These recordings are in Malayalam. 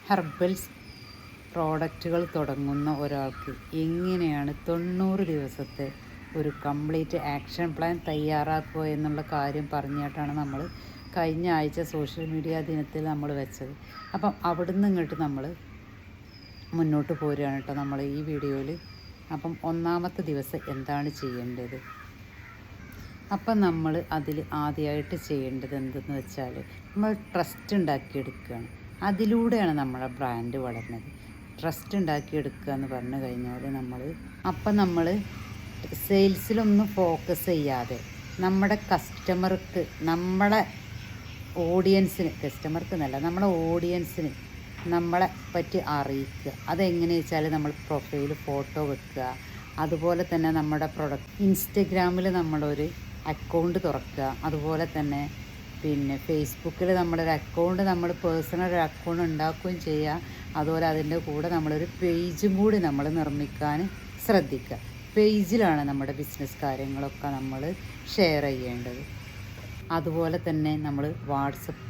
ഹെർബൽസ് പ്രോഡക്റ്റുകൾ തുടങ്ങുന്ന ഒരാൾക്ക് എങ്ങനെയാണ് 90 ദിവസത്തെ ഒരു കംപ്ലീറ്റ് ആക്ഷൻ പ്ലാൻ തയ്യാറാക്കുക എന്നുള്ള കാര്യം പറഞ്ഞിട്ടാണ് നമ്മൾ കഴിഞ്ഞ ആഴ്ച സോഷ്യൽ മീഡിയ ദിനത്തിൽ നമ്മൾ വെച്ചത്. അപ്പം അവിടുന്ന് ഇങ്ങോട്ട് നമ്മൾ മുന്നോട്ട് പോരുകയാണ് കേട്ടോ നമ്മൾ ഈ വീഡിയോയിൽ. അപ്പം ഒന്നാമത്തെ ദിവസം എന്താണ് ചെയ്യേണ്ടത്? അപ്പം നമ്മൾ അതിൽ ആദ്യമായിട്ട് ചെയ്യേണ്ടത് എന്തെന്ന് വെച്ചാൽ നമ്മൾ ട്രസ്റ്റ് ഉണ്ടാക്കിയെടുക്കുകയാണ്. അതിലൂടെയാണ് നമ്മളെ ബ്രാൻഡ് വളർന്നത്. ട്രസ്റ്റ് ഉണ്ടാക്കിയെടുക്കുക എന്ന് പറഞ്ഞു കഴിഞ്ഞാൽ നമ്മൾ സെയിൽസിലൊന്നും ഫോക്കസ് ചെയ്യാതെ നമ്മുടെ കസ്റ്റമർക്ക്, നമ്മളെ ഓഡിയൻസിന്, കസ്റ്റമർക്ക് എന്നല്ല നമ്മളെ ഓഡിയൻസിന് നമ്മളെ പറ്റി അറിയിക്കുക. അതെങ്ങനെയാണെന്ന് വെച്ചാൽ നമ്മൾ പ്രൊഫൈൽ ഫോട്ടോ വെക്കുക. അതുപോലെ തന്നെ നമ്മുടെ പ്രൊഡക്റ്റ് ഇൻസ്റ്റഗ്രാമിൽ നമ്മളൊരു അക്കൗണ്ട് തുറക്കുക. അതുപോലെ തന്നെ ഫേസ്ബുക്കിൽ നമ്മളൊരു അക്കൗണ്ട്, നമ്മൾ പേഴ്സണൽ ഒരു അക്കൗണ്ട് ഉണ്ടാക്കുകയും ചെയ്യുക. അതുപോലെ അതിൻ്റെ കൂടെ നമ്മളൊരു പേജും കൂടി നമ്മൾ നിർമ്മിക്കാൻ ശ്രദ്ധിക്കുക. പേജിലാണ് നമ്മുടെ ബിസിനസ് കാര്യങ്ങളൊക്കെ നമ്മൾ ഷെയർ ചെയ്യേണ്ടത്. അതുപോലെ തന്നെ നമ്മൾ വാട്സപ്പ്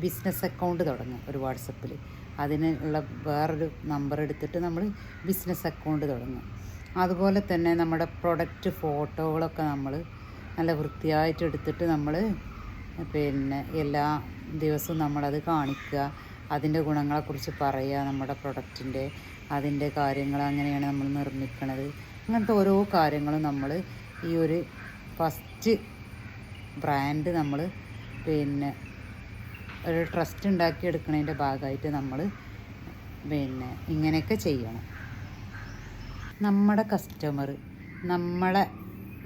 ബിസിനസ് അക്കൗണ്ട് തുടങ്ങുക. ഒരു വാട്സപ്പിൽ അതിനുള്ള വേറൊരു നമ്പർ എടുത്തിട്ട് നമ്മൾ ബിസിനസ് അക്കൗണ്ട് തുടങ്ങുക. അതുപോലെ തന്നെ നമ്മുടെ പ്രൊഡക്റ്റ് ഫോട്ടോകളൊക്കെ നമ്മൾ നല്ല വൃത്തിയായിട്ട് എടുത്തിട്ട് നമ്മൾ എല്ലാ ദിവസവും നമ്മളത് കാണിക്കുക. അതിൻ്റെ ഗുണങ്ങളെക്കുറിച്ച് പറയുക, നമ്മുടെ പ്രൊഡക്റ്റിൻ്റെ അതിൻ്റെ കാര്യങ്ങൾ അങ്ങനെയാണ് നമ്മൾ നിർമ്മിക്കുന്നത്. അങ്ങനത്തെ ഓരോ കാര്യങ്ങളും നമ്മൾ ഈ ഒരു ഫസ്റ്റ് ബ്രാൻഡ് നമ്മൾ ഒരു ട്രസ്റ്റ് ഉണ്ടാക്കിയെടുക്കുന്നതിൻ്റെ ഭാഗമായിട്ട് നമ്മൾ ഇങ്ങനെയൊക്കെ ചെയ്യണം. നമ്മുടെ കസ്റ്റമർ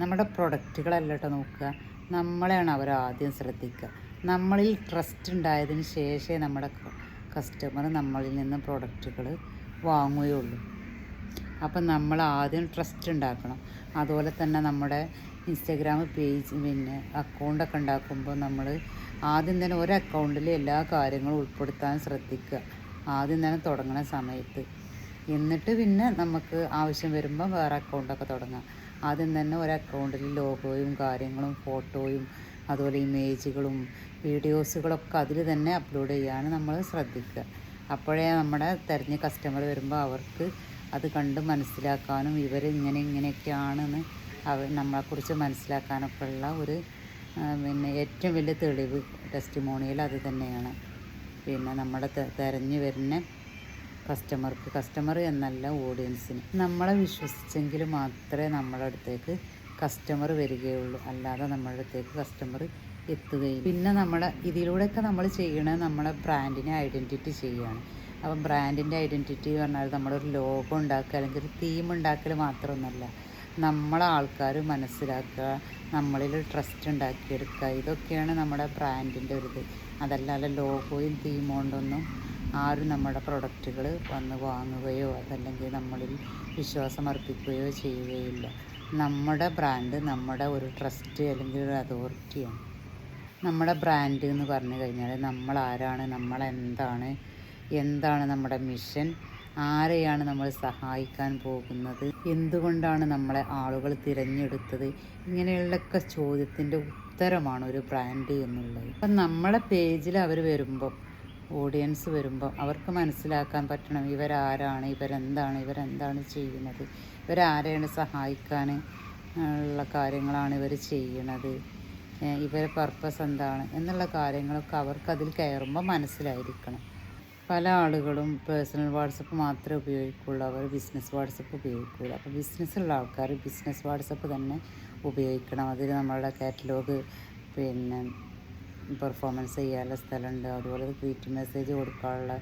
നമ്മുടെ പ്രൊഡക്റ്റുകളല്ല കേട്ടോ നോക്കുക, നമ്മളെയാണ് അവർ ആദ്യം ശ്രദ്ധിക്കുക. നമ്മളിൽ ട്രസ്റ്റ് ഉണ്ടായതിന് ശേഷമേ നമ്മുടെ കസ്റ്റമർ നമ്മളിൽ നിന്ന് പ്രൊഡക്റ്റുകൾ വാങ്ങുകയുള്ളൂ. അപ്പം നമ്മൾ ആദ്യം ട്രസ്റ്റ് ഉണ്ടാക്കണം. അതുപോലെ തന്നെ നമ്മുടെ ഇൻസ്റ്റഗ്രാം പേജ് അക്കൗണ്ടൊക്കെ ഉണ്ടാക്കുമ്പോൾ നമ്മൾ ആദ്യം തന്നെ ഒരു അക്കൗണ്ടിൽ എല്ലാ കാര്യങ്ങളും ഉൾപ്പെടുത്താൻ ശ്രദ്ധിക്കുക, ആദ്യം തന്നെ തുടങ്ങുന്ന സമയത്ത്. എന്നിട്ട് നമുക്ക് ആവശ്യം വരുമ്പോൾ വേറെ അക്കൗണ്ടൊക്കെ തുടങ്ങാം. ആദ്യം തന്നെ ഒരു അക്കൗണ്ടിൽ ലോഗോയും കാര്യങ്ങളും ഫോട്ടോയും അതുപോലെ ഇമേജുകളും വീഡിയോസുകളൊക്കെ അതിൽ തന്നെ അപ്ലോഡ് ചെയ്യാൻ നമ്മൾ ശ്രദ്ധിക്കുക. അപ്പോഴേ നമ്മുടെ തിരഞ്ഞ കസ്റ്റമർ വരുമ്പോൾ അവർക്ക് അത് കണ്ട് മനസ്സിലാക്കാനും ഇങ്ങനെയൊക്കെയാണെന്ന് നമ്മളെക്കുറിച്ച് മനസ്സിലാക്കാനൊക്കെ ഉള്ള ഒരു ഏറ്റവും വലിയ തെളിവ് ടെസ്റ്റിമോണിയൽ അത് തന്നെയാണ്. നമ്മുടെ തിരഞ്ഞു വരുന്ന കസ്റ്റമർ എന്നല്ല ഓഡിയൻസിന് നമ്മളെ വിശ്വസിച്ചെങ്കിൽ മാത്രമേ നമ്മുടെ അടുത്തേക്ക് കസ്റ്റമർ വരികയുള്ളൂ, അല്ലാതെ നമ്മുടെ അടുത്തേക്ക് കസ്റ്റമർ എത്തുകയും. ഇതിലൂടെയൊക്കെ നമ്മൾ ചെയ്യണത് നമ്മളെ ബ്രാൻഡിനെ ഐഡൻറ്റിറ്റി ചെയ്യുകയാണ്. അപ്പം ബ്രാൻഡിൻ്റെ ഐഡൻറ്റിറ്റി പറഞ്ഞാൽ നമ്മളൊരു ലോഗോ ഉണ്ടാക്കുക അല്ലെങ്കിൽ ഒരു തീം ഉണ്ടാക്കൽ മാത്രമൊന്നുമല്ല, നമ്മളെ ആൾക്കാർ മനസ്സിലാക്കുക, നമ്മളിൽ ട്രസ്റ്റ് ഉണ്ടാക്കിയെടുക്കുക. ഇതൊക്കെയാണ് നമ്മുടെ ബ്രാൻഡിൻ്റെ ഒരിത്. അതല്ലാതെ ലോഗോയും തീം കൊണ്ടൊന്നും ആരും നമ്മുടെ പ്രൊഡക്റ്റുകൾ വന്ന് വാങ്ങുകയോ അതല്ലെങ്കിൽ നമ്മളിൽ വിശ്വാസം അർപ്പിക്കുകയോ ചെയ്യുകയില്ല. നമ്മുടെ ബ്രാൻഡ് നമ്മുടെ ഒരു ട്രസ്റ്റ് അല്ലെങ്കിൽ ഒരു അതോറിറ്റിയാണ്. നമ്മുടെ ബ്രാൻഡ് എന്ന് പറഞ്ഞു കഴിഞ്ഞാൽ നമ്മൾ ആരാണ്, എന്താണ് നമ്മുടെ മിഷൻ, ആരെയാണ് നമ്മൾ സഹായിക്കാൻ പോകുന്നത്, എന്തുകൊണ്ടാണ് നമ്മളെ ആളുകൾ തിരഞ്ഞെടുത്തത്, ഇങ്ങനെയുള്ളൊക്കെ ചോദ്യത്തിൻ്റെ ഉത്തരമാണ് ഒരു ബ്രാൻഡ് എന്നുള്ളത്. അപ്പം നമ്മളെ പേജിൽ അവർ വരുമ്പോൾ, ഓഡിയൻസ് വരുമ്പോൾ അവർക്ക് മനസ്സിലാക്കാൻ പറ്റണം ഇവരാരാണ്, ഇവരെന്താണ് ചെയ്യുന്നത്, ഇവരാരെയാണ് സഹായിക്കാൻ ഉള്ള കാര്യങ്ങളാണ് ഇവർ ചെയ്യണത്, ഇവരുടെ പർപ്പസ് എന്താണ് എന്നുള്ള കാര്യങ്ങളൊക്കെ അവർക്ക് അതിൽ കയറുമ്പോൾ മനസ്സിലായിരിക്കണം. പല ആളുകളും പേഴ്സണൽ വാട്സപ്പ് മാത്രമേ ഉപയോഗിക്കുള്ളൂ, അവർ ബിസിനസ് വാട്സപ്പ് ഉപയോഗിക്കില്ല. അപ്പോൾ ബിസിനസ്സുള്ള ആൾക്കാർ ബിസിനസ് വാട്സപ്പ് തന്നെ ഉപയോഗിക്കണം. അതിൽ നമ്മളുടെ കാറ്റലോഗ് പെർഫോമൻസ് ചെയ്യാനുള്ള സ്ഥലമുണ്ട്. അതുപോലെ ക്രിയേറ്റ് മെസ്സേജ് കൊടുക്കാനുള്ള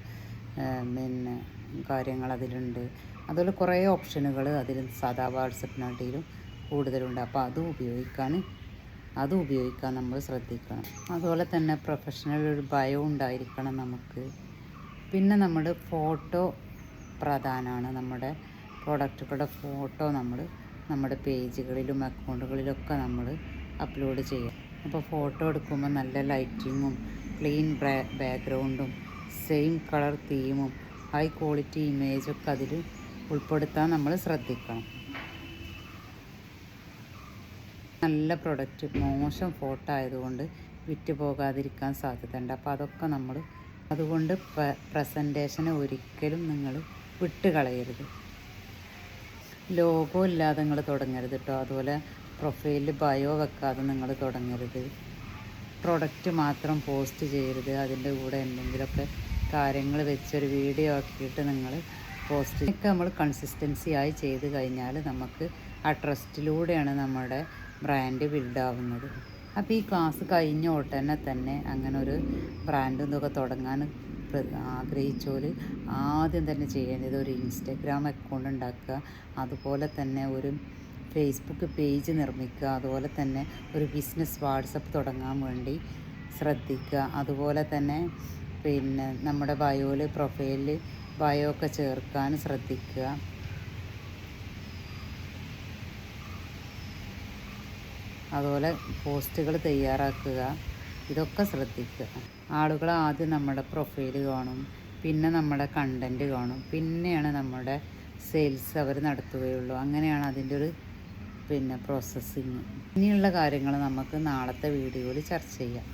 കാര്യങ്ങൾ അതിലുണ്ട്. അതുപോലെ കുറേ ഓപ്ഷനുകൾ അതിൽ സാധാ വാട്സപ്പിനാട്ടിലും കൂടുതലുണ്ട്. അപ്പോൾ അത് ഉപയോഗിക്കാൻ നമ്മൾ ശ്രദ്ധിക്കണം. അതുപോലെ തന്നെ പ്രൊഫഷണൽ ഒരു ബയോ ഉണ്ടായിരിക്കണം നമുക്ക്. പിന്നെ നമ്മുടെ ഫോട്ടോ പ്രധാനമാണ്. നമ്മുടെ പ്രൊഡക്റ്റുകളുടെ ഫോട്ടോ നമ്മുടെ പേജുകളിലും അക്കൗണ്ടുകളിലൊക്കെ നമ്മൾ അപ്ലോഡ് ചെയ്യുക. അപ്പോൾ ഫോട്ടോ എടുക്കുമ്പോൾ നല്ല ലൈറ്റിങ്ങും ക്ലീൻ ബാക്ക്ഗ്രൗണ്ടും സെയിം കളർ തീമും ഹൈ ക്വാളിറ്റി ഇമേജൊക്കെ അതിൽ ഉൾപ്പെടുത്താൻ നമ്മൾ ശ്രദ്ധിക്കണം. നല്ല പ്രൊഡക്റ്റ് മോശം ഫോട്ടോ ആയതുകൊണ്ട് വിറ്റ് പോകാതിരിക്കാൻ സാധ്യതയുണ്ട്. അപ്പോൾ അതൊക്കെ നമ്മൾ അതുകൊണ്ട് പ്രസൻറ്റേഷനെ ഒരിക്കലും നിങ്ങൾ വിട്ടുകളയരുത്. ലോഗോ ഇല്ലാതെ നിങ്ങൾ തുടങ്ങരുത് കേട്ടോ. അതുപോലെ പ്രൊഫൈലിൽ ബയോ വെക്കാതെ നിങ്ങൾ തുടങ്ങരുത്. പ്രൊഡക്റ്റ് മാത്രം പോസ്റ്റ് ചെയ്യരുത്. അതിൻ്റെ കൂടെ എന്തെങ്കിലുമൊക്കെ കാര്യങ്ങൾ വെച്ചൊരു വീഡിയോ ആക്കിയിട്ട് നിങ്ങൾ പോസ്റ്റ് ഒക്കെ നമ്മൾ കൺസിസ്റ്റൻസി ആയി ചെയ്ത് കഴിഞ്ഞാൽ നമുക്ക് ആ ട്രസ്റ്റിലൂടെയാണ് നമ്മുടെ ബ്രാൻഡ് ബിൽഡാവുന്നത്. അപ്പോൾ ഈ ക്ലാസ് കഴിഞ്ഞ ഉടനെ തന്നെ അങ്ങനെ ഒരു ബ്രാൻഡ് ഇതൊക്കെ തുടങ്ങാൻ ആഗ്രഹിച്ചോല് ആദ്യം തന്നെ ചെയ്യേണ്ടത് ഒരു ഇൻസ്റ്റഗ്രാം അക്കൗണ്ട് ഉണ്ടാക്കുക, അതുപോലെ തന്നെ ഒരു ഫേസ്ബുക്ക് പേജ് നിർമ്മിക്കുക, അതുപോലെ തന്നെ ഒരു ബിസിനസ് വാട്സപ്പ് തുടങ്ങാൻ വേണ്ടി ശ്രദ്ധിക്കുക. അതുപോലെ തന്നെ പിന്നെ നമ്മുടെ പ്രൊഫൈലിൽ ബയോ ഒക്കെ ചേർക്കാൻ ശ്രദ്ധിക്കുക. അതുപോലെ പോസ്റ്റുകൾ തയ്യാറാക്കുക, ഇതൊക്കെ ശ്രദ്ധിക്കുക. ആളുകൾ ആദ്യം നമ്മുടെ പ്രൊഫൈൽ കാണും, പിന്നെ നമ്മുടെ കണ്ടൻറ്റ് കാണും, പിന്നെയാണ് നമ്മുടെ സെയിൽസ് അവർ നടത്തുകയുള്ളൂ. അങ്ങനെയാണ് അതിൻ്റെ ഒരു പ്രോസസ്സിങ്. ഇനിയുള്ള കാര്യങ്ങൾ നമുക്ക് നാളത്തെ വീഡിയോയിൽ ചർച്ച ചെയ്യാം.